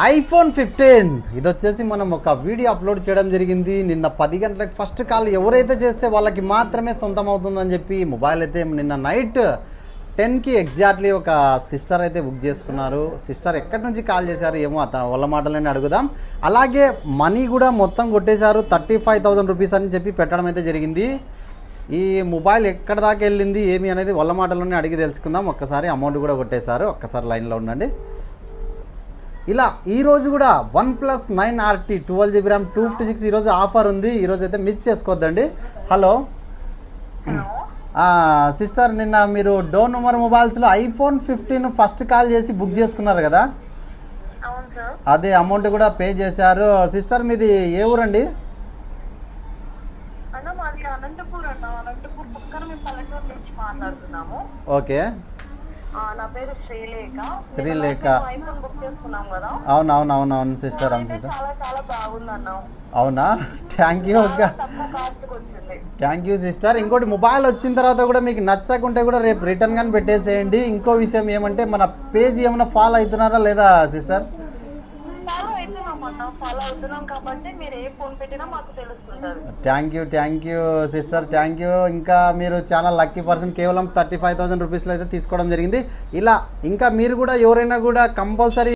IPhone 15 ఇది వచ్చేసి మనం ఒక వీడియో అప్లోడ్ చేయడం జరిగింది నిన్న 10 గంటలకు. ఫస్ట్ కాల్ ఎవరైతే చేస్తే వాళ్ళకి మాత్రమే సొంతం అవుతుందని చెప్పి మొబైల్ అయితే నిన్న నైట్ 10కి ఎగ్జాక్ట్లీ ఒక సిస్టర్ అయితే బుక్ చేసుకున్నారు. సిస్టర్ ఎక్కడి నుంచి కాల్ చేశారు ఏమో వాళ్ళ మాటలోనే అడుగుదాం. అలాగే మనీ కూడా మొత్తం కొట్టేశారు, 35,000 రూపీస్ అని చెప్పి పెట్టడం అయితే జరిగింది. ఈ మొబైల్ ఎక్కడ దాకా వెళ్ళింది ఏమి అనేది వాళ్ళ మాటలోనే అడిగి తెలుసుకుందాం. ఒక్కసారి అమౌంట్ కూడా కొట్టేశారు. ఒక్కసారి లైన్లో ఉండండి. ఇలా ఈరోజు కూడా OnePlus 9RT 12GB RAM 256 ఈరోజు ఆఫర్ ఉంది. ఈరోజు అయితే మిస్ చేసుకోవద్దండి. హలో సిస్టర్, నిన్న మీరు డోర్ నెంబర్ మొబైల్స్లో ఐఫోన్ 15 ఫస్ట్ కాల్ చేసి బుక్ చేసుకున్నారు కదా, అదే అమౌంట్ కూడా పే చేశారు. సిస్టర్ మీది ఏ ఊరండి? ఓకే, శ్రీలేఖ. అవునవునవునవును సిస్టర్, అవును సిస్టర్. అవునా, thank you. Thank you sister. ఇంకోటి, మొబైల్ వచ్చిన తర్వాత కూడా మీకు నచ్చకుంటే కూడా రేపు రిటర్న్ కానీ పెట్టేసేయండి. ఇంకో విషయం ఏమంటే మన పేజ్ ఏమైనా ఫాలో అవుతున్నారా లేదా sister? Thank you sister, thank you. ఇంకా మీరు చాలా లక్కీ పర్సన్. కేవలం 35,000 రూపీస్లో అయితే తీసుకోవడం జరిగింది. ఇలా ఇంకా మీరు కూడా ఎవరైనా కూడా కంపల్సరీ